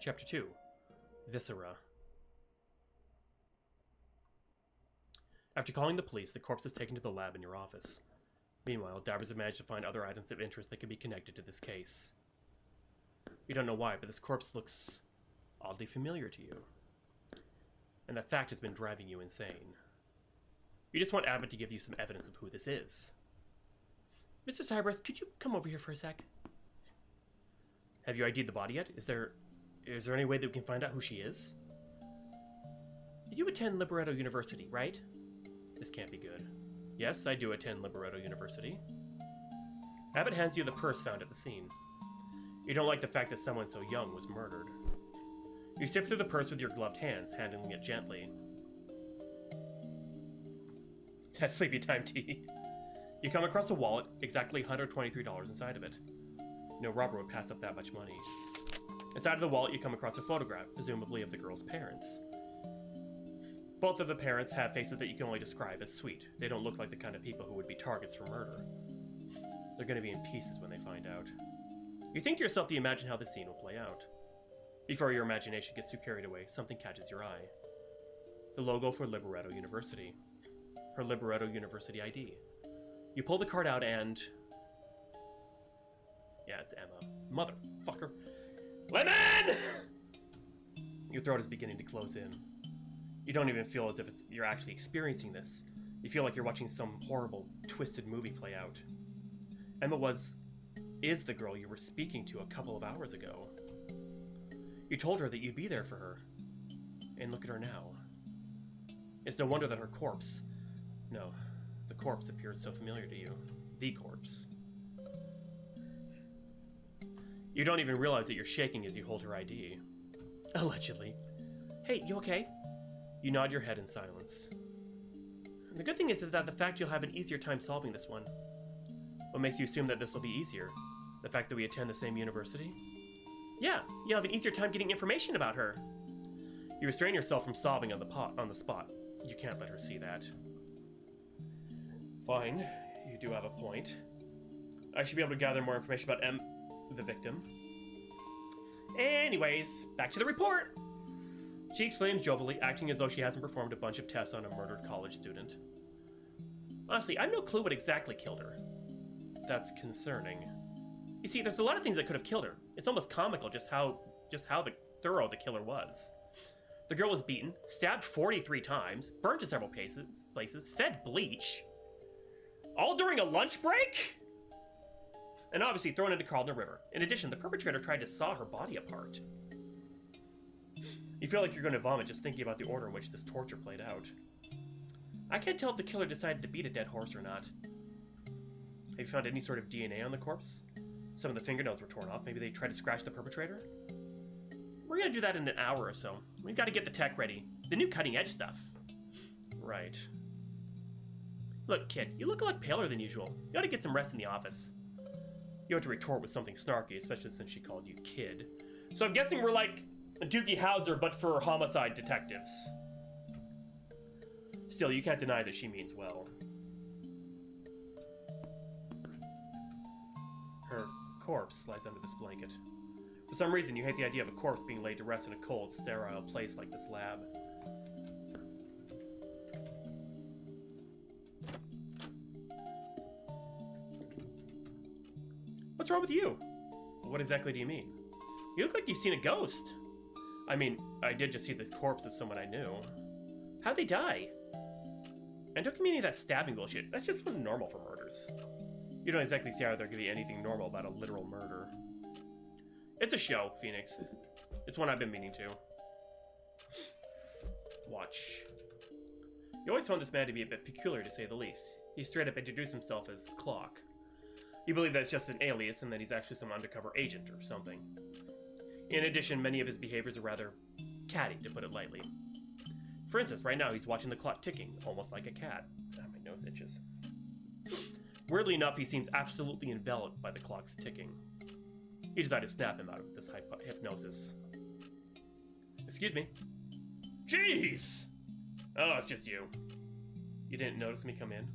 Chapter 2. Viscera. After calling the police, the corpse is taken to the lab in your office. Meanwhile, divers have managed to find other items of interest that could be connected to this case. You don't know why, but this corpse looks oddly familiar to you. And that fact has been driving you insane. You just want Abbott to give you some evidence of who this is. Mr. Cybers, could you come over here for a sec? Have you ID'd the body yet? Is there any way that we can find out who she is? You attend Libretto University, right? This can't be good. Yes, I do attend Libretto University. Abbott hands you the purse found at the scene. You don't like the fact that someone so young was murdered. You sift through the purse with your gloved hands, handling it gently. It's sleepy time tea. You come across a wallet, exactly $123 inside of it. No robber would pass up that much money. Inside of the wallet, you come across a photograph, presumably of the girl's parents. Both of the parents have faces that you can only describe as sweet. They don't look like the kind of people who would be targets for murder. They're going to be in pieces when they find out. You think to yourself to imagine how the scene will play out. Before your imagination gets too carried away, something catches your eye. The logo for Libretto University. Her Libretto University ID. You pull the card out and... yeah, it's Emma. Motherfucker. Lemon! Your throat is beginning to close in. You don't even feel as if you're actually experiencing this. You feel like you're watching some horrible, twisted movie play out. Emma is the girl you were speaking to a couple of hours ago. You told her that you'd be there for her. And look at her now. It's no wonder that her corpse... no, the corpse appeared so familiar to you. The corpse. You don't even realize that you're shaking as you hold her ID. Allegedly. Hey, you okay? You nod your head in silence. The good thing is that the fact you'll have an easier time solving this one. What makes you assume that this will be easier? The fact that we attend the same university? Yeah, you'll have an easier time getting information about her. You restrain yourself from sobbing on the spot. You can't let her see that. Fine, you do have a point. I should be able to gather more information about the victim. Anyways, back to the report. She exclaims jovially, acting as though she hasn't performed a bunch of tests on a murdered college student. Honestly, I have no clue what exactly killed her. That's concerning. You see, there's a lot of things that could have killed her. It's almost comical just how thorough the killer was. The girl was beaten, stabbed 43 times, burnt to several places, fed bleach. All during a lunch break? And obviously thrown into Cardinal River. In addition, the perpetrator tried to saw her body apart. You feel like you're going to vomit just thinking about the order in which this torture played out. I can't tell if the killer decided to beat a dead horse or not. Have you found any sort of DNA on the corpse? Some of the fingernails were torn off. Maybe they tried to scratch the perpetrator? We're going to do that in an hour or so. We've got to get the tech ready. The new cutting-edge stuff. Right. Look, kid, you look a lot paler than usual. You ought to get some rest in the office. You have to retort with something snarky, especially since she called you kid. So I'm guessing we're like Doogie Howser, but for homicide detectives. Still, you can't deny that she means well. Her corpse lies under this blanket. For some reason, you hate the idea of a corpse being laid to rest in a cold, sterile place like this lab. What's wrong with you? What exactly do you mean? You look like you've seen a ghost. I mean, I did just see the corpse of someone I knew. How'd they die? And don't give me any of that stabbing bullshit. That's just normal for murders. You don't exactly see how there could be anything normal about a literal murder. It's a show, Phoenix. It's one I've been meaning to. Watch. You always found this man to be a bit peculiar, to say the least. He straight up introduced himself as Clock. You believe that's just an alias and that he's actually some undercover agent or something. In addition, many of his behaviors are rather catty, to put it lightly. For instance, right now he's watching the clock ticking, almost like a cat. Ah, my nose itches. Weirdly enough, he seems absolutely enveloped by the clock's ticking. You decided to snap him out of this hypnosis. Excuse me. Jeez! Oh, it's just you. You didn't notice me come in?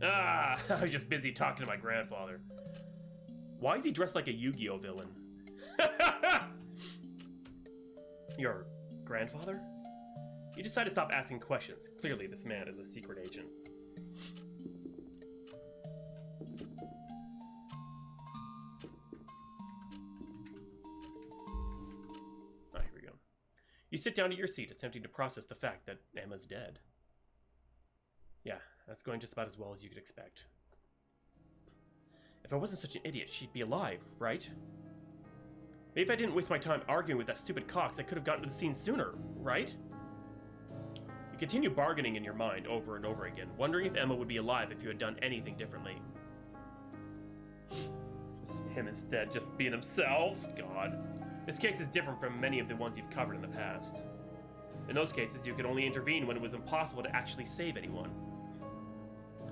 Ah, I was just busy talking to my grandfather. Why is he dressed like a Yu-Gi-Oh villain? Your grandfather? You decide to stop asking questions. Clearly, this man is a secret agent. Ah, here we go. You sit down at your seat, attempting to process the fact that Emma's dead. Yeah, that's going just about as well as you could expect. If I wasn't such an idiot, she'd be alive, right? Maybe if I didn't waste my time arguing with that stupid Cox, I could have gotten to the scene sooner, right? You continue bargaining in your mind over and over again, wondering if Emma would be alive if you had done anything differently. Just him instead, just being himself? God. This case is different from many of the ones you've covered in the past. In those cases, you could only intervene when it was impossible to actually save anyone.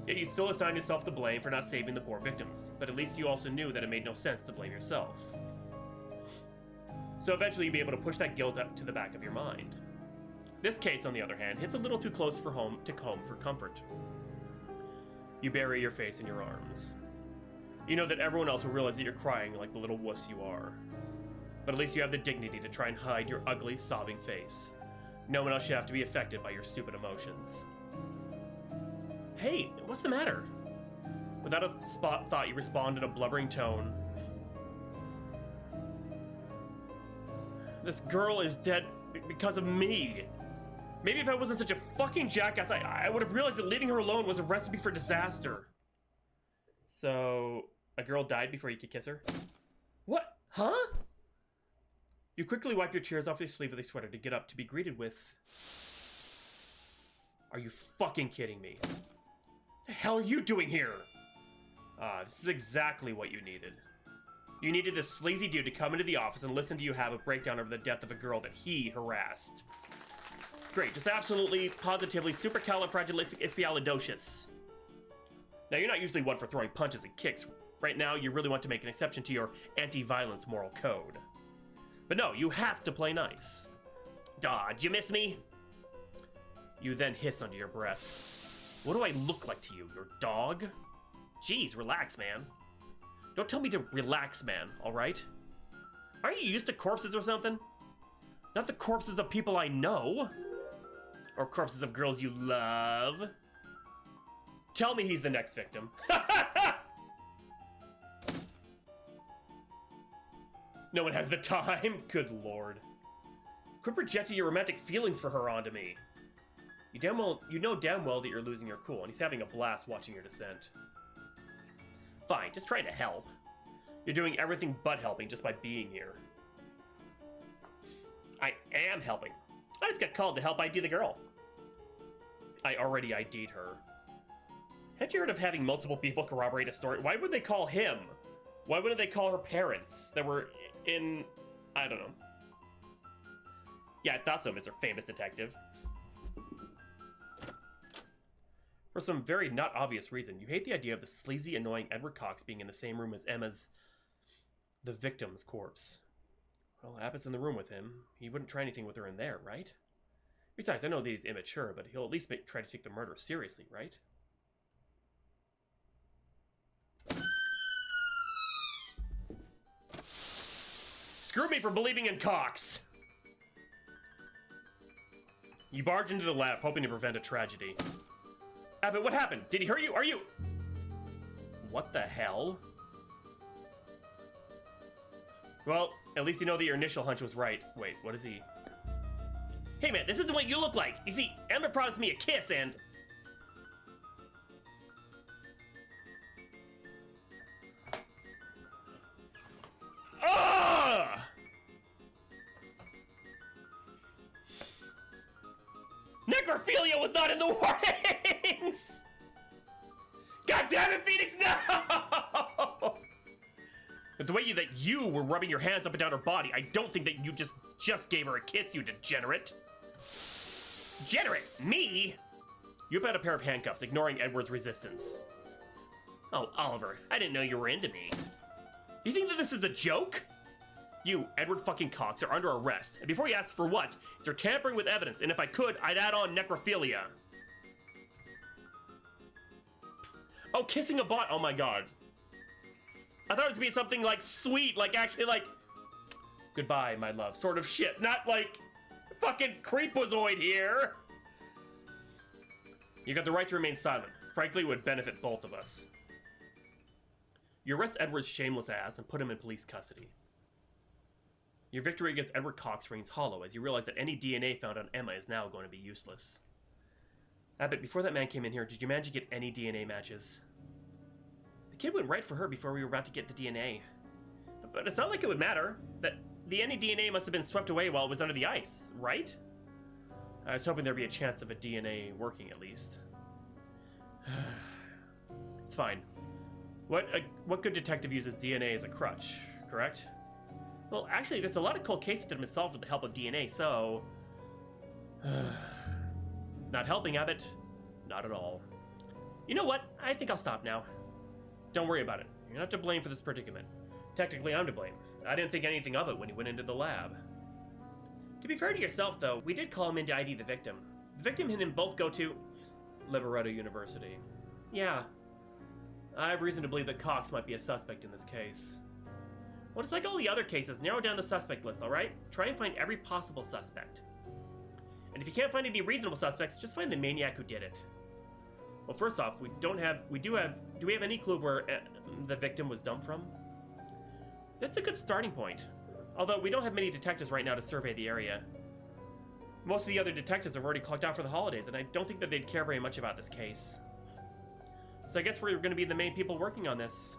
Yet you still assign yourself the blame for not saving the poor victims, but at least you also knew that it made no sense to blame yourself. So eventually you'll be able to push that guilt up to the back of your mind. This case, on the other hand, hits a little too close for home for comfort. You bury your face in your arms. You know that everyone else will realize that you're crying like the little wuss you are. But at least you have the dignity to try and hide your ugly, sobbing face. No one else should have to be affected by your stupid emotions. Hey, what's the matter? Without a thought, you respond in a blubbering tone. This girl is dead because of me. Maybe if I wasn't such a fucking jackass, I would have realized that leaving her alone was a recipe for disaster. So, a girl died before you could kiss her? What? Huh? You quickly wipe your tears off your sleeve of the sweater to get up to be greeted with... Are you fucking kidding me? What the hell are you doing here? This is exactly what you needed. You needed this sleazy dude to come into the office and listen to you have a breakdown over the death of a girl that he harassed. Great, just absolutely, positively, supercalifragilisticexpialidocious. Now, you're not usually one for throwing punches and kicks. Right now, you really want to make an exception to your anti-violence moral code. But no, you have to play nice. Duh, did you miss me? You then hiss under your breath. What do I look like to you, your dog? Jeez, relax, man. Don't tell me to relax, man, alright? Aren't you used to corpses or something? Not the corpses of people I know. Or corpses of girls you love. Tell me he's the next victim. No one has the time. Good lord. Quit projecting your romantic feelings for her onto me. You know damn well that you're losing your cool, and he's having a blast watching your descent. Fine, just trying to help. You're doing everything but helping just by being here. I am helping. I just got called to help ID the girl. I already ID'd her. Have you heard of having multiple people corroborate a story? Why would they call him? Why wouldn't they call her parents that were in... I don't know. Yeah, I thought so, Mr. Famous Detective. For some very not obvious reason, you hate the idea of the sleazy, annoying Edward Cox being in the same room as Emma's... the victim's corpse. Well, Abbott's in the room with him. He wouldn't try anything with her in there, right? Besides, I know that he's immature, but he'll at least try to take the murder seriously, right? Screw me for believing in Cox! You barge into the lab, hoping to prevent a tragedy. Abbott, what happened? Did he hurt you? Are you... What the hell? Well, at least you know that your initial hunch was right. Wait, what is he? Hey man, this isn't what you look like! You see, Emma promised me a kiss and... Ah! Necrophilia was not in the warnings! God damn it, Phoenix, no! But the way that you were rubbing your hands up and down her body, I don't think that you just gave her a kiss, you degenerate. Degenerate? Me? You had a pair of handcuffs, ignoring Edward's resistance. Oh, Oliver, I didn't know you were into me. You think that this is a joke? You, Edward fucking Cox, are under arrest. And before you ask for what, it's for tampering with evidence, and if I could, I'd add on necrophilia. Oh, kissing a bot. Oh my god. I thought it was gonna be something like sweet, like actually like, goodbye, my love, sort of shit. Not like fucking creepazoid here! You got the right to remain silent. Frankly, it would benefit both of us. You arrest Edward's shameless ass and put him in police custody. Your victory against Edward Cox rings hollow as you realize that any DNA found on Emma is now going to be useless. Abbott, before that man came in here, did you manage to get any DNA matches? The kid went right for her before we were about to get the DNA. But it's not like it would matter. That any DNA must have been swept away while it was under the ice, right? I was hoping there'd be a chance of a DNA working at least. It's fine. What good detective uses DNA as a crutch, correct? Well, actually, there's a lot of cold cases that have been solved with the help of DNA, so... Not helping, Abbott. Not at all. You know what? I think I'll stop now. Don't worry about it. You're not to blame for this predicament. Technically, I'm to blame. I didn't think anything of it when he went into the lab. To be fair to yourself, though, we did call him in to ID the victim. The victim and him both go to... Liberato University. Yeah. I have reason to believe that Cox might be a suspect in this case. Well, just like all the other cases, narrow down the suspect list, alright? Try and find every possible suspect. And if you can't find any reasonable suspects, just find the maniac who did it. Well, first off, do we have any clue of where the victim was dumped from? That's a good starting point. Although we don't have many detectives right now to survey the area. Most of the other detectives have already clocked out for the holidays, and I don't think that they'd care very much about this case. So I guess we're going to be the main people working on this.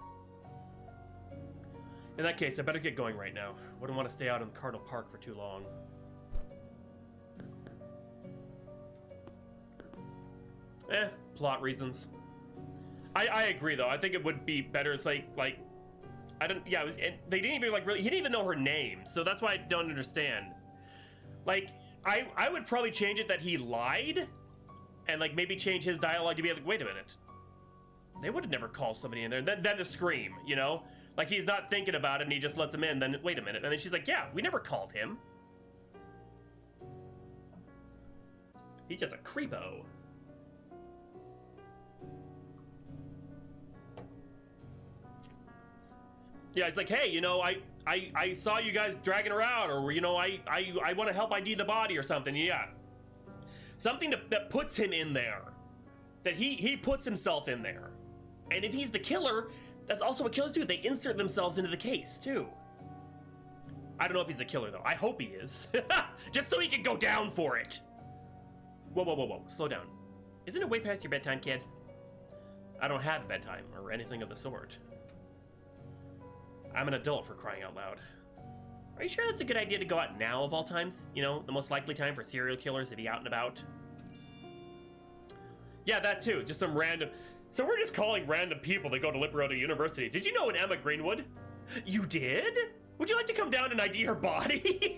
In that case, I better get going right now. Wouldn't want to stay out in Cardinal Park for too long. Plot reasons. I agree though. I think it would be better. It's like I don't. Yeah, they didn't even really. He didn't even know her name, so that's why I don't understand. Like, I would probably change it that he lied, and like maybe change his dialogue to be like, wait a minute. They would have never called somebody in there. Then the scream, you know, like he's not thinking about it and he just lets him in. Then wait a minute, and then she's like, yeah, we never called him. He's just a creepo. Yeah, he's like, hey, you know, I saw you guys dragging her out, or, you know, I want to help ID the body or something. Yeah. Something that puts him in there. That he puts himself in there. And if he's the killer, that's also what killers do. They insert themselves into the case, too. I don't know if he's a killer, though. I hope he is. Just so he can go down for it. Whoa. Slow down. Isn't it way past your bedtime, kid? I don't have a bedtime or anything of the sort. I'm an adult, for crying out loud. Are you sure that's a good idea to go out now of all times? You know, the most likely time for serial killers to be out and about? Yeah, that too. Just some random... So we're just calling random people that go to Liberato University. Did you know an Emma Greenwood? You did? Would you like to come down and ID her body?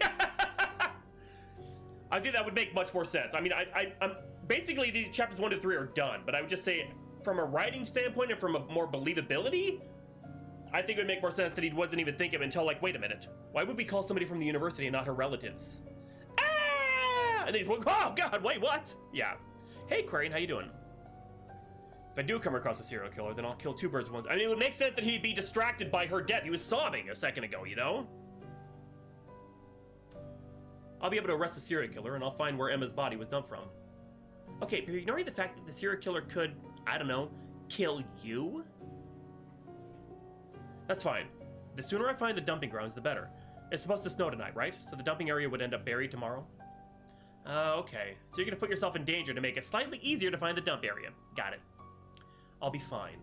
I think that would make much more sense. I mean, I'm basically these chapters 1 to 3 are done, but I would just say from a writing standpoint and from a more believability, I think it would make more sense that he wasn't even thinking until, like, wait a minute. Why would we call somebody from the university and not her relatives? Ah! And then he's like, oh, God, wait, what? Yeah. Hey, Quarian, how you doing? If I do come across a serial killer, then I'll kill two birds with one stone. I mean, it would make sense that he'd be distracted by her death. He was sobbing a second ago, you know? I'll be able to arrest the serial killer, and I'll find where Emma's body was dumped from. Okay, but you're ignoring the fact that the serial killer could, I don't know, kill you? That's fine. The sooner I find the dumping grounds, the better. It's supposed to snow tonight, right? So the dumping area would end up buried tomorrow? Okay. So you're gonna put yourself in danger to make it slightly easier to find the dump area. Got it. I'll be fine.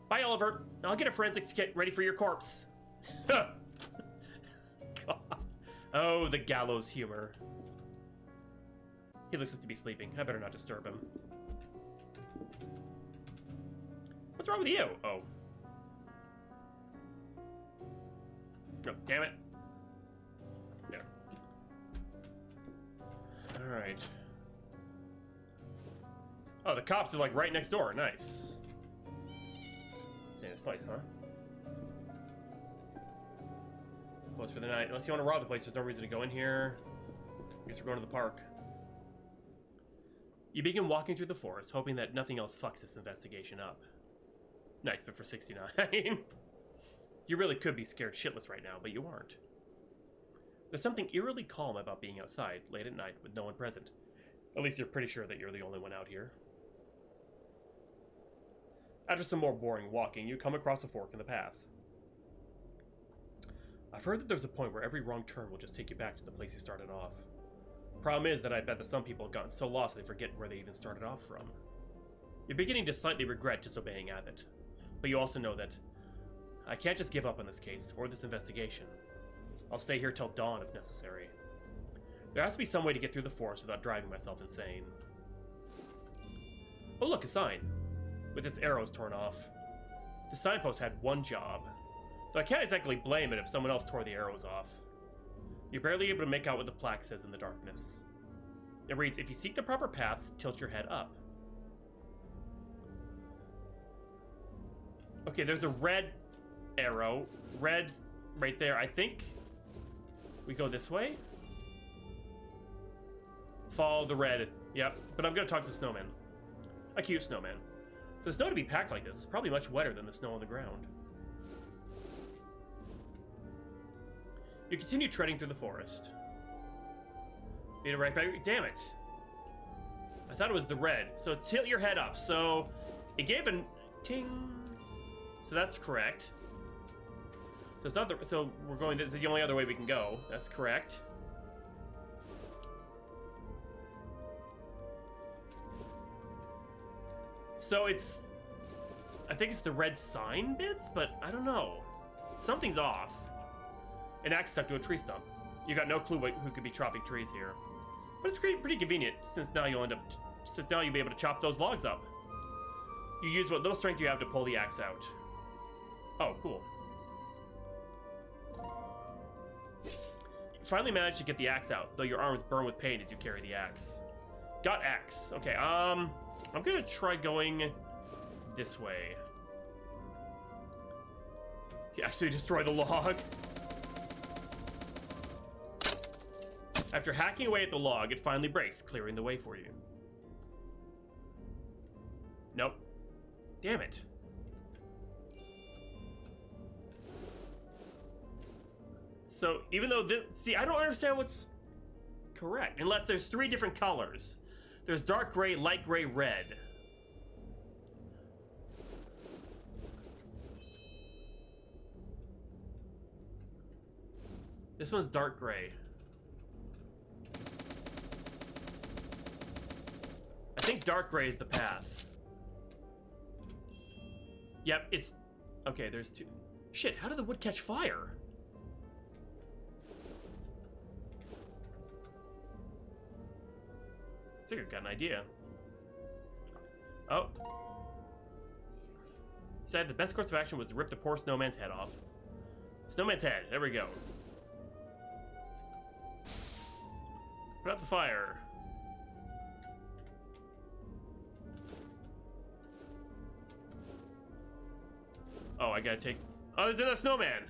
Bye, Oliver. I'll get a forensics kit ready for your corpse. God. Oh, the gallows humor. He looks like to be sleeping. I better not disturb him. What's wrong with you? Oh. Oh, damn it. There. Alright. Oh, the cops are like right next door. Nice. Stay in this place, huh? Close for the night. Unless you want to rob the place, there's no reason to go in here. I guess we're going to the park. You begin walking through the forest, hoping that nothing else fucks this investigation up. Nice, but for 69. You really could be scared shitless right now, but you aren't. There's something eerily calm about being outside, late at night, with no one present. At least you're pretty sure that you're the only one out here. After some more boring walking, you come across a fork in the path. I've heard that there's a point where every wrong turn will just take you back to the place you started off. Problem is that I bet that some people have gotten so lost they forget where they even started off from. You're beginning to slightly regret disobeying Abbott, but you also know that I can't just give up on this case, or this investigation. I'll stay here till dawn if necessary. There has to be some way to get through the forest without driving myself insane. Oh look, a sign. With its arrows torn off. The signpost had one job, though I can't exactly blame it if someone else tore the arrows off. You're barely able to make out what the plaque says in the darkness. It reads, if you seek the proper path, tilt your head up. Okay, there's a red arrow. Red right there. I think we go this way. Follow the red. Yep, but I'm going to talk to the snowman. A cute snowman. For the snow to be packed like this, it's probably much wetter than the snow on the ground. You continue treading through the forest. Made it right back. Damn it. I thought it was the red. So tilt your head up. So it gave a ting. So that's correct. So it's not the. So we're going. This is the only other way we can go. That's correct. So it's. I think it's the red sign bits, but I don't know. Something's off. An axe stuck to a tree stump. You got no clue who could be chopping trees here, but it's pretty convenient since now you'll be able to chop those logs up. You use what little strength you have to pull the axe out. Oh, cool. You finally managed to get the axe out, though your arms burn with pain as you carry the axe. Got axe. Okay, I'm gonna try going this way. You actually destroy the log. After hacking away at the log, it finally breaks, clearing the way for you. Nope. Damn it. So, even though this... See, I don't understand what's correct. Unless there's 3 different colors. There's dark gray, light gray, red. This one's dark gray. I think dark gray is the path. Yep, it's... Okay, there's 2... Shit, how did the wood catch fire? I think I've got an idea. Oh. Decided the best course of action was to rip the poor snowman's head off. Snowman's head, there we go. Put out the fire. Oh, I gotta take... Oh, there's another snowman!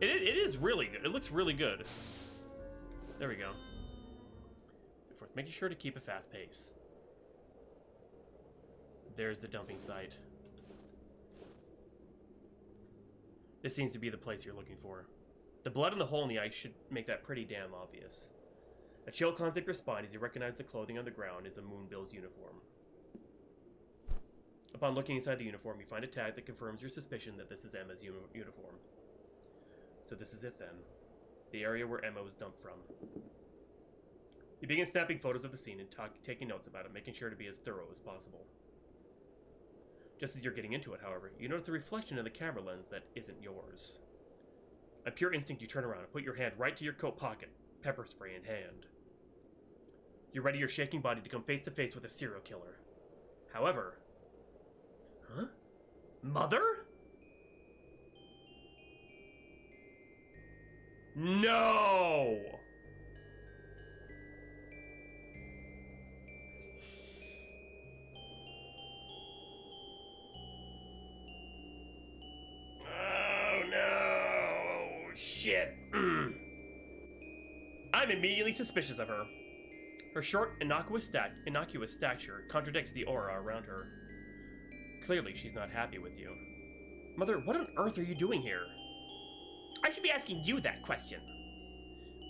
It is really good. It looks really good. There we go. Of course, making sure to keep a fast pace. There's the dumping site. This seems to be the place you're looking for. The blood in the hole in the ice should make that pretty damn obvious. A chill climbs up your spine as you recognize the clothing on the ground is a Moonbill's uniform. Upon looking inside the uniform, you find a tag that confirms your suspicion that this is Emma's uniform. So this is it then. The area where Emma was dumped from. You begin snapping photos of the scene and taking notes about it, making sure to be as thorough as possible. Just as you're getting into it, however, you notice a reflection in the camera lens that isn't yours. On pure instinct, you turn around and put your hand right to your coat pocket, pepper spray in hand. You ready your shaking body to come face to face with a serial killer. However... Huh? Mother? No! Oh no! Shit. I'm immediately suspicious of her. Her short, innocuous stature contradicts the aura around her. Clearly, she's not happy with you. Mother, what on earth are you doing here? I should be asking you that question.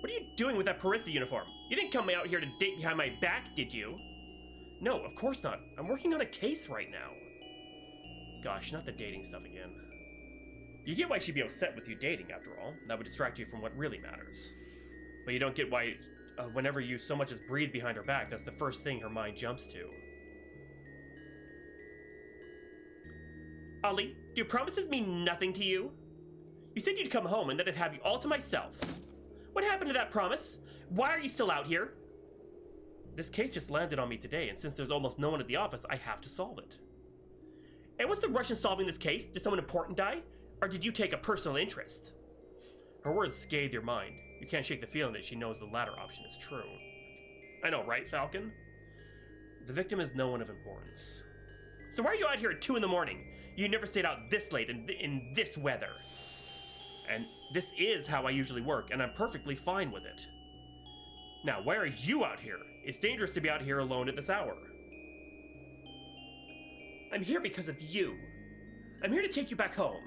What are you doing with that barista uniform? You didn't come out here to date behind my back, did you? No, of course not. I'm working on a case right now. Gosh, not the dating stuff again. You get why she'd be upset with you dating, after all. That would distract you from what really matters. But you don't get why, whenever you so much as breathe behind her back, that's the first thing her mind jumps to. Ollie, do your promises mean nothing to you? You said you'd come home and that I'd have you all to myself. What happened to that promise? Why are you still out here? This case just landed on me today, and since there's almost no one at the office, I have to solve it. And what's the rush in solving this case? Did someone important die? Or did you take a personal interest? Her words scathe your mind. You can't shake the feeling that she knows the latter option is true. I know, right, Falcon? The victim is no one of importance. So why are you out here at 2 in the morning? You never stayed out this late in this weather. And this is how I usually work, and I'm perfectly fine with it. Now, why are you out here? It's dangerous to be out here alone at this hour. I'm here because of you. I'm here to take you back home.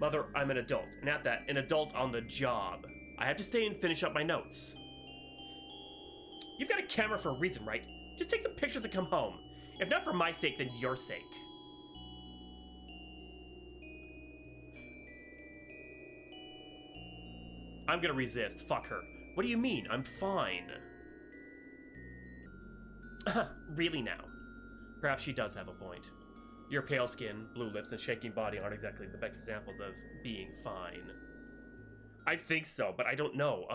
Mother, I'm an adult, and at that, an adult on the job. I have to stay and finish up my notes. You've got a camera for a reason, right? Just take some pictures and come home. If not for my sake, then your sake. I'm gonna resist. Fuck her. What do you mean? I'm fine. Really now? Perhaps she does have a point. Your pale skin, blue lips, and shaking body aren't exactly the best examples of being fine. I think so, but I don't know.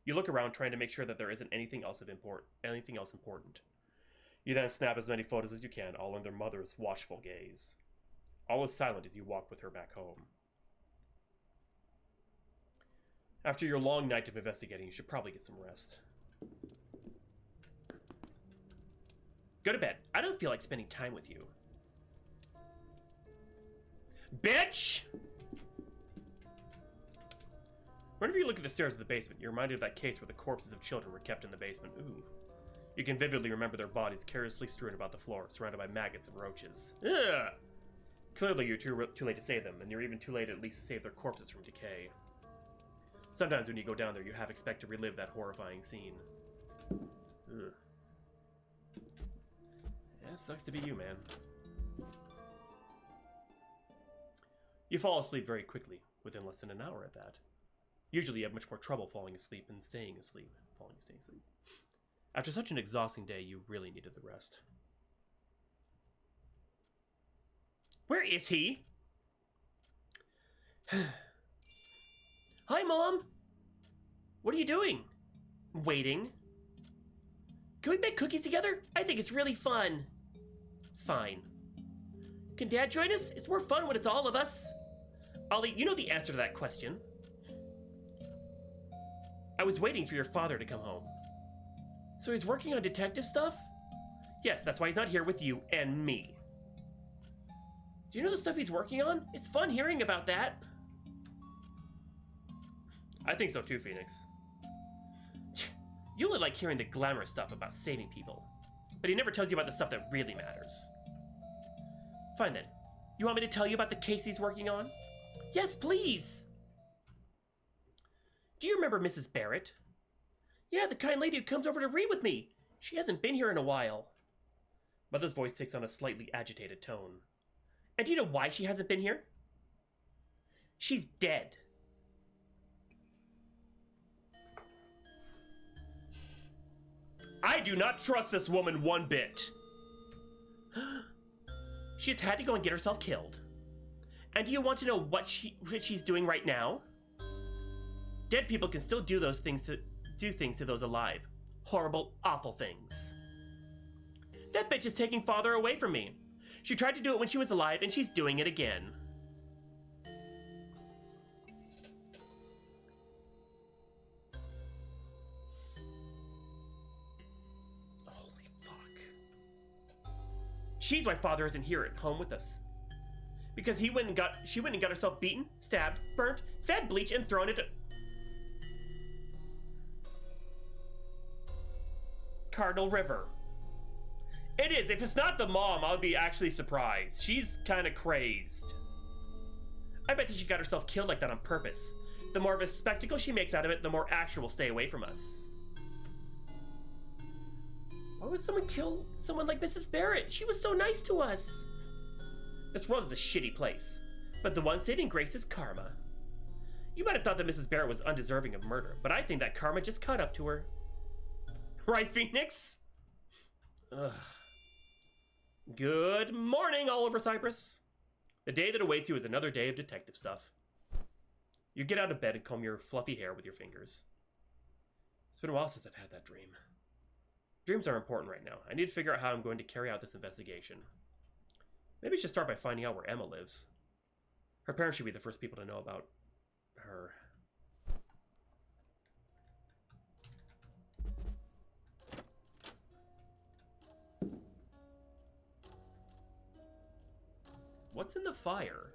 You look around trying to make sure that there isn't anything else important. You then snap as many photos as you can, all under mother's watchful gaze. All is silent as you walk with her back home. After your long night of investigating, you should probably get some rest. Go to bed. I don't feel like spending time with you. Bitch! Whenever you look at the stairs of the basement, you're reminded of that case where the corpses of children were kept in the basement. Ooh. You can vividly remember their bodies carelessly strewn about the floor, surrounded by maggots and roaches. Ugh! Clearly you're too late to save them, and you're even too late at least to save their corpses from decay. Sometimes when you go down there, you half expect to relive that horrifying scene. Ugh. Yeah, sucks to be you, man. You fall asleep very quickly, within less than an hour at that. Usually you have much more trouble falling asleep than staying asleep. After such an exhausting day, you really needed the rest. Where is he? Hi, Mom! What are you doing? Waiting. Can we make cookies together? I think it's really fun. Fine. Can Dad join us? It's more fun when it's all of us. Ollie, you know the answer to that question. I was waiting for your father to come home. So he's working on detective stuff? Yes, that's why he's not here with you and me. Do you know the stuff he's working on? It's fun hearing about that. I think so too, Phoenix. You only like hearing the glamorous stuff about saving people, but he never tells you about the stuff that really matters. Fine then. You want me to tell you about the case he's working on? Yes, please! Do you remember Mrs. Barrett? Yeah, the kind lady who comes over to read with me. She hasn't been here in a while. Mother's voice takes on a slightly agitated tone. And do you know why she hasn't been here? She's dead. I do not trust this woman one bit. She's had to go and get herself killed. And do you want to know what she's doing right now? Dead people can still do things to those alive. Horrible, awful things. That bitch is taking father away from me. She tried to do it when she was alive, and she's doing it again. Holy fuck. She's why father isn't here at home with us. Because she went and got herself beaten, stabbed, burnt, fed bleach, and thrown into... Cardinal River. It is. If it's not the mom, I'll be actually surprised. She's kind of crazed. I bet that she got herself killed like that on purpose. The more of a spectacle she makes out of it, the more Asher will stay away from us. Why would someone kill someone like Mrs. Barrett? She was so nice to us. This world is a shitty place, but the one saving grace is karma. You might have thought that Mrs. Barrett was undeserving of murder, but I think that karma just caught up to her. Right, Phoenix? Ugh. Good morning, all over Cyprus. The day that awaits you is another day of detective stuff. You get out of bed and comb your fluffy hair with your fingers. It's been a while since I've had that dream. Dreams are important right now. I need to figure out how I'm going to carry out this investigation. Maybe I should start by finding out where Emma lives. Her parents should be the first people to know about her. What's in the fire?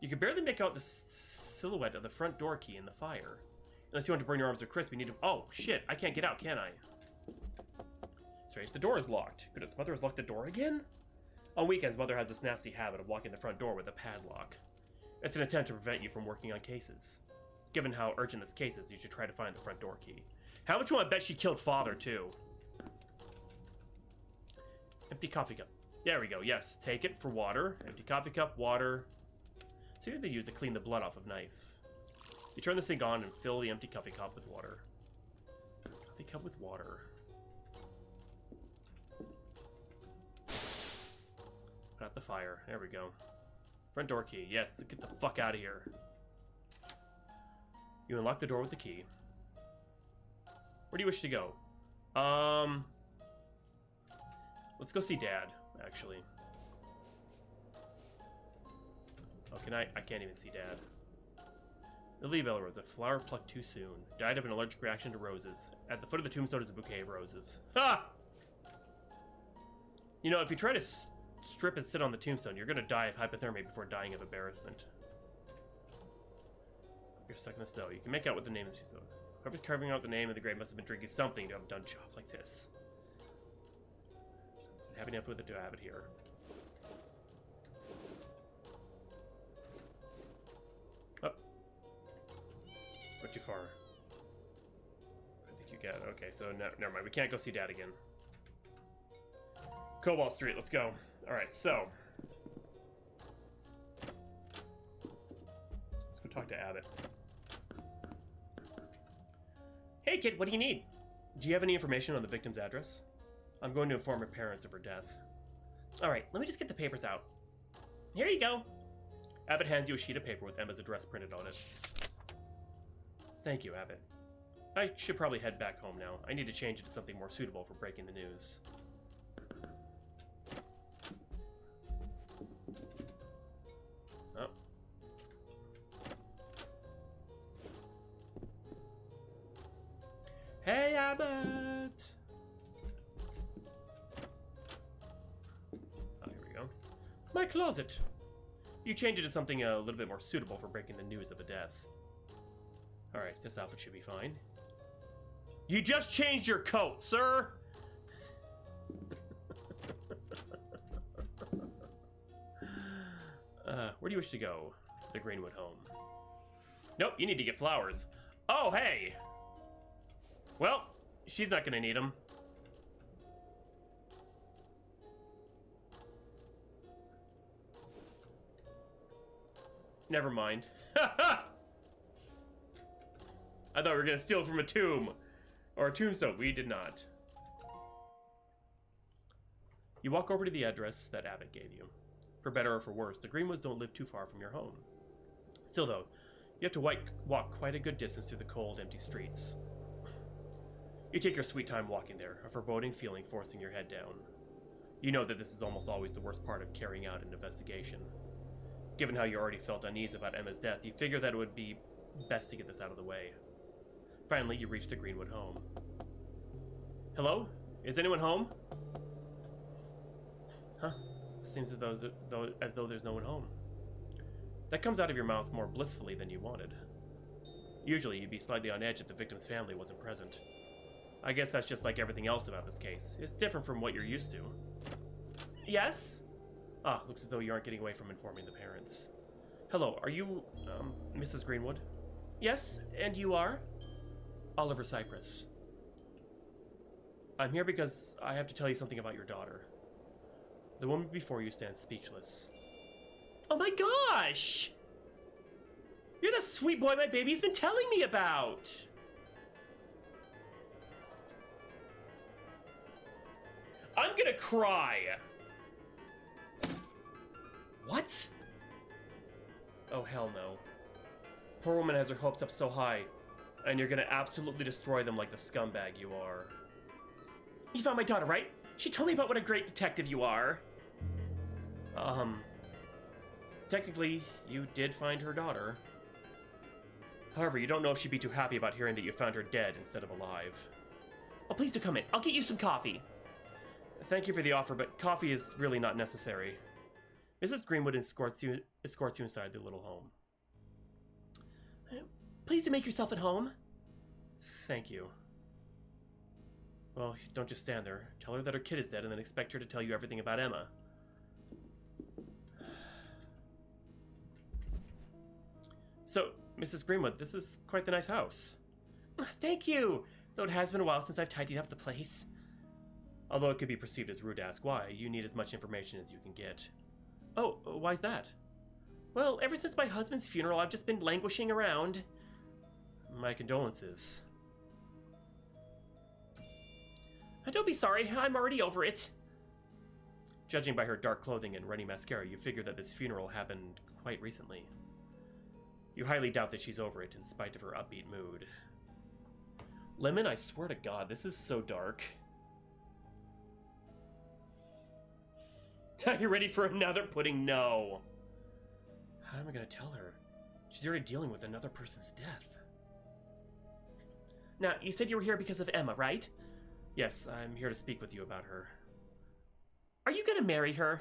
You can barely make out the silhouette of the front door key in the fire. Unless you want to burn your arms with crisp, you need to... Oh, shit. I can't get out, can I? Strange. The door is locked. Goodness, Mother has locked the door again? On weekends, Mother has this nasty habit of locking the front door with a padlock. It's an attempt to prevent you from working on cases. Given how urgent this case is, you should try to find the front door key. How much you want to bet she killed Father, too? Empty coffee cup. There we go. Yes, take it for water. Empty coffee cup, water. See what they use to clean the blood off of knife. You turn the sink on and fill the empty coffee cup with water. Coffee cup with water. Put out the fire. There we go. Front door key. Yes, get the fuck out of here. You unlock the door with the key. Where do you wish to go? Let's go see Dad, actually. Oh, can I can't even see Dad. Lily Bella Rose, a flower plucked too soon. Died of an allergic reaction to roses. At the foot of the tombstone is a bouquet of roses. Ha! You know, if you try to strip and sit on the tombstone, you're gonna die of hypothermia before dying of embarrassment. You're stuck in the snow. You can make out what the name is. Whoever's carving out the name of the grave must have been drinking something to have a done job like this. So happy enough with it to have it here. Oh. Went too far. I think you got it. Okay, so never mind. We can't go see Dad again. Cobalt Street, let's go. Alright, so. Let's go talk to Abbott. Hey kid, what do you need? Do you have any information on the victim's address? I'm going to inform her parents of her death. Alright, let me just get the papers out. Here you go. Abbott hands you a sheet of paper with Emma's address printed on it. Thank you, Abbott. I should probably head back home now. I need to change it to something more suitable for breaking the news. Oh. Hey, Abbott! Oh, here we go. My closet. You change it to something a little bit more suitable for breaking the news of a death. Alright, this outfit should be fine. You just changed your coat, sir! Where do you wish to go? The Greenwood home. Nope, you need to get flowers. Oh, hey! Well, she's not gonna need them. Never mind. I thought we were gonna steal from a tomb. Or a tombstone. We did not. You walk over to the address that Abbott gave you. For better or for worse, the Greenwoods don't live too far from your home. Still though, you have to walk quite a good distance through the cold, empty streets. You take your sweet time walking there, a foreboding feeling forcing your head down. You know that this is almost always the worst part of carrying out an investigation. Given how you already felt uneasy about Emma's death, you figure that it would be best to get this out of the way. Finally, you reach the Greenwood home. Hello? Is anyone home? Huh? Seems as though there's no one home. That comes out of your mouth more blissfully than you wanted. Usually, you'd be slightly on edge if the victim's family wasn't present. I guess that's just like everything else about this case. It's different from what you're used to. Yes? Ah, looks as though you aren't getting away from informing the parents. Hello, are you, Mrs. Greenwood? Yes, and you are? Oliver Cypress. I'm here because I have to tell you something about your daughter. The woman before you stands speechless. Oh my gosh! You're the sweet boy my baby's been telling me about! I'm gonna cry! What? Oh, hell no. Poor woman has her hopes up so high, and you're gonna absolutely destroy them like the scumbag you are. You found my daughter, right? She told me about what a great detective you are. Technically, you did find her daughter. However, you don't know if she'd be too happy about hearing that you found her dead instead of alive. Oh, please do come in. I'll get you some coffee. Thank you for the offer, but coffee is really not necessary. Mrs. Greenwood escorts you inside the little home. Please do make yourself at home. Thank you. Well, don't just stand there. Tell her that her kid is dead and then expect her to tell you everything about Emma. So, Mrs. Greenwood, this is quite the nice house. Thank you! Though it has been a while since I've tidied up the place. Although it could be perceived as rude to ask why, you need as much information as you can get. Oh, why's that? Well, ever since my husband's funeral, I've just been languishing around. My condolences. Don't be sorry, I'm already over it. Judging by her dark clothing and runny mascara, you figure that this funeral happened quite recently. You highly doubt that she's over it, in spite of her upbeat mood. Lemon, I swear to God, this is so dark. Are you ready for another pudding? No. How am I going to tell her? She's already dealing with another person's death. Now, you said you were here because of Emma, right? Yes, I'm here to speak with you about her. Are you going to marry her?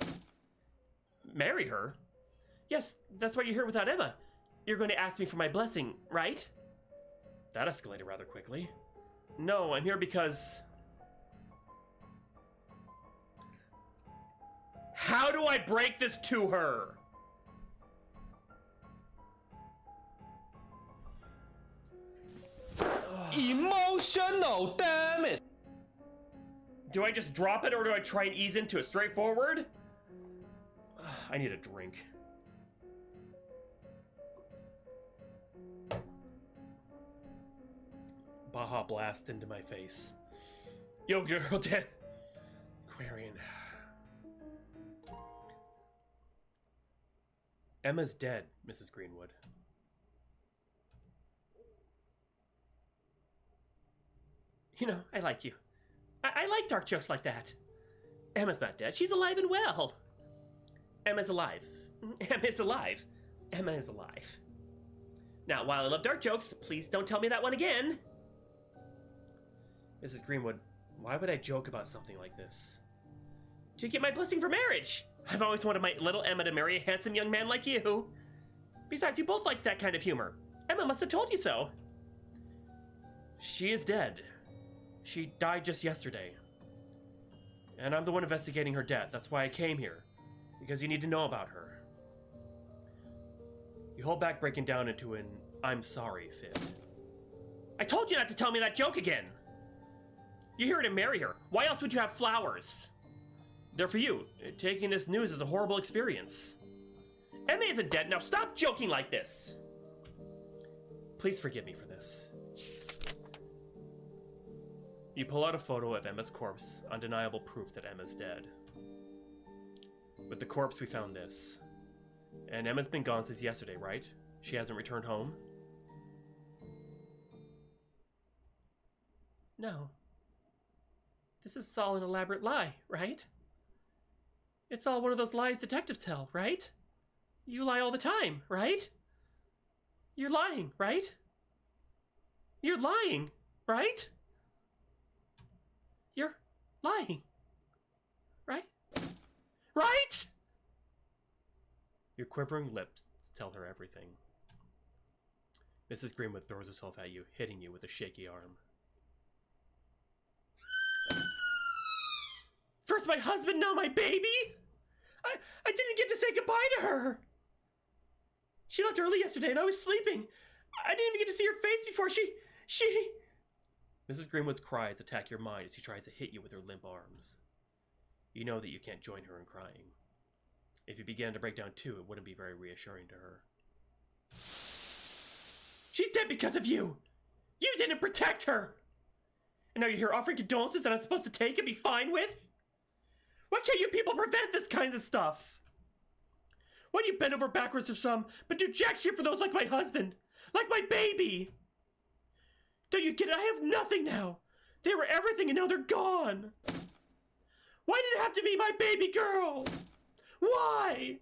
Marry her? Yes, that's why you're here without Emma. You're going to ask me for my blessing, right? That escalated rather quickly. No, I'm here because... How do I break this to her? Emotional, damn it! Do I just drop it or do I try and ease into it straightforward? I need a drink. Baja Blast into my face. Yo, girl, dead. Aquarian. Emma's dead, Mrs. Greenwood. You know, I like you. I like dark jokes like that. Emma's not dead. She's alive and well. Emma's alive. Emma is alive. Emma is alive. Now, while I love dark jokes, please don't tell me that one again. Mrs. Greenwood, why would I joke about something like this? To get my blessing for marriage. I've always wanted my little Emma to marry a handsome young man like you. Besides, you both like that kind of humor. Emma must have told you so. She is dead. She died just yesterday. And I'm the one investigating her death. That's why I came here. Because you need to know about her. You hold back breaking down into an I'm sorry fit. I told you not to tell me that joke again! You're here to marry her. Why else would you have flowers? They're for you. Taking this news is a horrible experience. Emma isn't dead. Now stop joking like this. Please forgive me for this. You pull out a photo of Emma's corpse, undeniable proof that Emma's dead. With the corpse, we found this. And Emma's been gone since yesterday, right? She hasn't returned home? No. This is all an elaborate lie, right? It's all one of those lies detectives tell, right? You lie all the time, right? You're lying, right? You're lying, right? You're lying, right? Right? Your quivering lips tell her everything. Mrs. Greenwood throws herself at you, hitting you with a shaky arm. First my husband, now my baby? I didn't get to say goodbye to her. She left early yesterday and I was sleeping. I didn't even get to see her face before she... Mrs. Greenwood's cries attack your mind as she tries to hit you with her limp arms. You know that you can't join her in crying. If you began to break down too, it wouldn't be very reassuring to her. She's dead because of you! You didn't protect her! And now you're here offering condolences that I'm supposed to take and be fine with? Why can't you people prevent this kind of stuff? Why do you bend over backwards for some, but do jack shit for those like my husband? Like my baby? Don't you get it? I have nothing now. They were everything and now they're gone. Why did it have to be my baby girl? Why?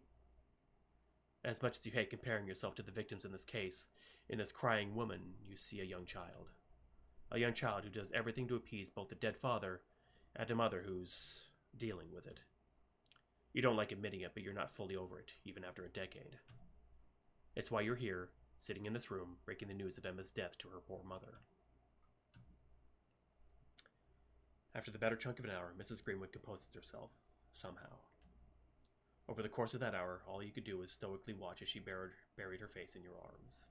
As much as you hate comparing yourself to the victims in this case, in this crying woman, you see a young child. A young child who does everything to appease both the dead father and a mother who's dealing with it. You don't like admitting it, but you're not fully over it, even after a decade. It's why you're here, sitting in this room, breaking the news of Emma's death to her poor mother. After the better chunk of an hour, Mrs. Greenwood composes herself, somehow. Over the course of that hour, all you could do was stoically watch as she buried her face in your arms.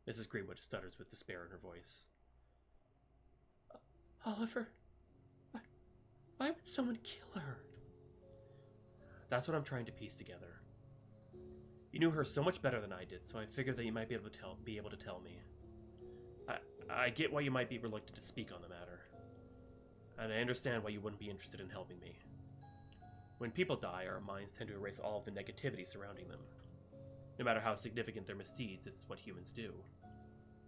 Mrs. Greenwood stutters with despair in her voice. Oliver, why would someone kill her? That's what I'm trying to piece together. You knew her so much better than I did, so I figured that you might be able to tell me. I get why you might be reluctant to speak on the matter. And I understand why you wouldn't be interested in helping me. When people die, our minds tend to erase all of the negativity surrounding them. No matter how significant their misdeeds, it's what humans do.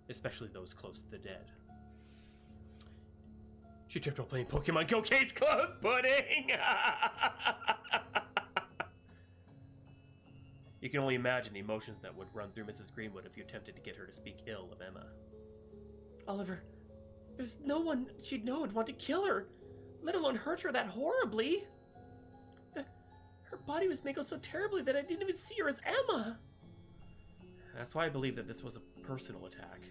Especially those close to the dead. She tripped while playing Pokemon Go case closed pudding! You can only imagine the emotions that would run through Mrs. Greenwood if you attempted to get her to speak ill of Emma. Oliver, there's no one she'd know would want to kill her, let alone hurt her that horribly. Her body was mangled so terribly that I didn't even see her as Emma. That's why I believe that this was a personal attack.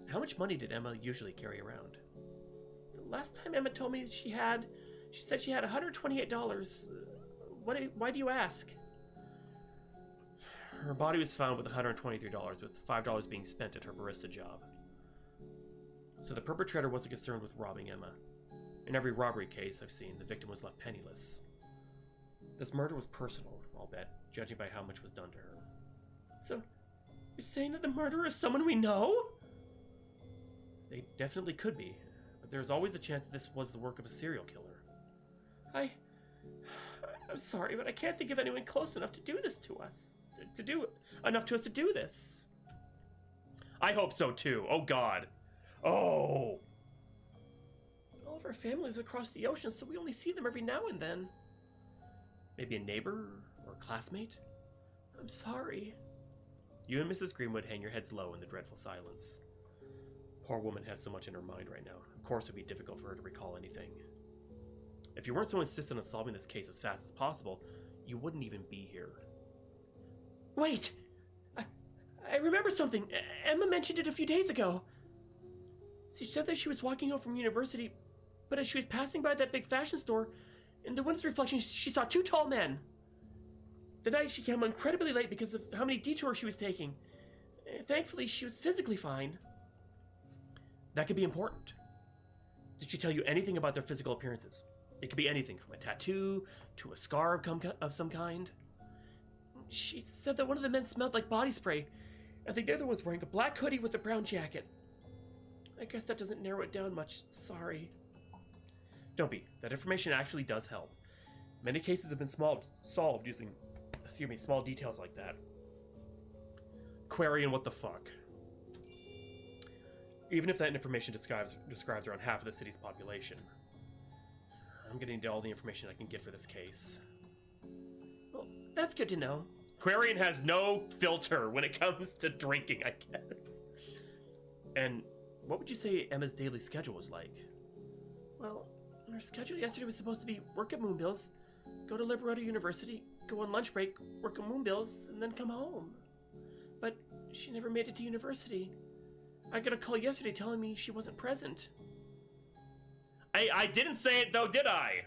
How much money did Emma usually carry around? The last time Emma told me she said she had $128. Why do you ask? Her body was found with $123, with $5 being spent at her barista job. So the perpetrator wasn't concerned with robbing Emma. In every robbery case I've seen, the victim was left penniless. This murder was personal, I'll bet, judging by how much was done to her. So, you're saying that the murderer is someone we know? They definitely could be, but there's always a chance that this was the work of a serial killer. I'm sorry, but I can't think of anyone close enough to do this to us. To do enough to us to do this. I hope so too. Oh God. Oh! All of our family lives across the ocean, so we only see them every now and then. Maybe a neighbor or a classmate? I'm sorry. You and Mrs. Greenwood hang your heads low in the dreadful silence. Poor woman has so much in her mind right now. Of course it would be difficult for her to recall anything. If you weren't so insistent on solving this case as fast as possible, you wouldn't even be here. Wait! I remember something. Emma mentioned it a few days ago. She said that she was walking home from university, but as she was passing by that big fashion store, in the window's reflection, she saw two tall men. The night she came incredibly late because of how many detours she was taking. Thankfully, she was physically fine. That could be important. Did she tell you anything about their physical appearances? It could be anything from a tattoo to a scar of some kind. She said that one of the men smelled like body spray, and the other was wearing a black hoodie with a brown jacket. I guess that doesn't narrow it down much. Sorry. Don't be. That information actually does help. Many cases have been solved using, small details like that. Quarian, what the fuck? Even if that information describes around half of the city's population. I'm gonna need all the information I can get for this case. Well, that's good to know. Quarian has no filter when it comes to drinking, I guess. And what would you say Emma's daily schedule was like? Well, her schedule yesterday was supposed to be work at Moonbills, go to Liberato University, go on lunch break, work at Moonbills, and then come home. But she never made it to university. I got a call yesterday telling me she wasn't present. I didn't say it, though, did I?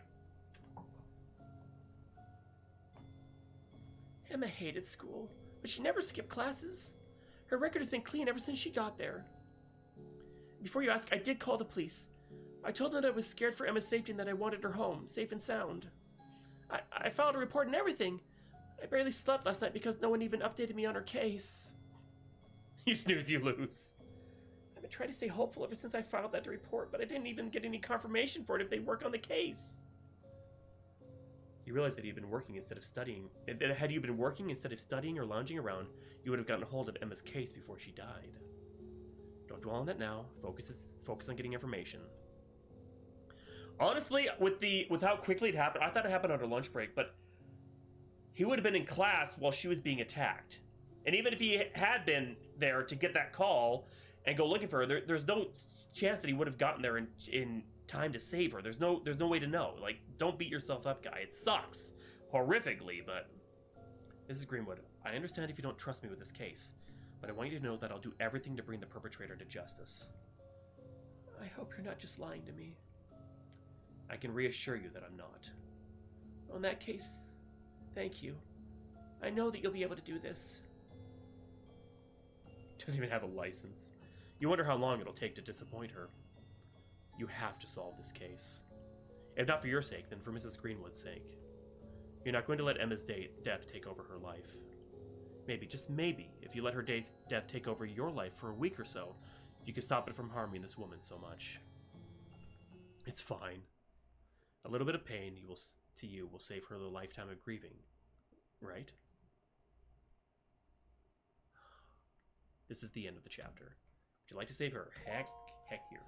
Emma hated school, but she never skipped classes. Her record has been clean ever since she got there. Before you ask, I did call the police. I told them that I was scared for Emma's safety and that I wanted her home, safe and sound. I filed a report and everything. I barely slept last night because no one even updated me on her case. You snooze, you lose. I've been trying to stay hopeful ever since I filed that report, but I didn't even get any confirmation for it if they work on the case. You realize that you've been working instead of studying. Had you been working instead of studying or lounging around, you would have gotten hold of Emma's case before she died. Don't dwell on that now. Focus on getting information. Honestly, with how quickly it happened, I thought it happened on her lunch break, but he would have been in class while she was being attacked. And even if he had been there to get that call and go looking for her, there's no chance that he would have gotten there in time to save her. There's no way to know. Like, don't beat yourself up, guy. It sucks horrifically, but Mrs. Greenwood, I understand if you don't trust me with this case, but I want you to know that I'll do everything to bring the perpetrator to justice. I hope you're not just lying to me. I can reassure you that I'm not. In that case, thank you. I know that you'll be able to do this. Doesn't even have a license. You wonder how long it'll take to disappoint her. You have to solve this case. If not for your sake, then for Mrs. Greenwood's sake. You're not going to let Emma's death take over her life. Maybe, just maybe, if you let her death take over your life for a week or so, you can stop it from harming this woman so much. It's fine. A little bit of pain to you will save her a lifetime of grieving. Right? This is the end of the chapter. Would you like to save her? Heck yeah.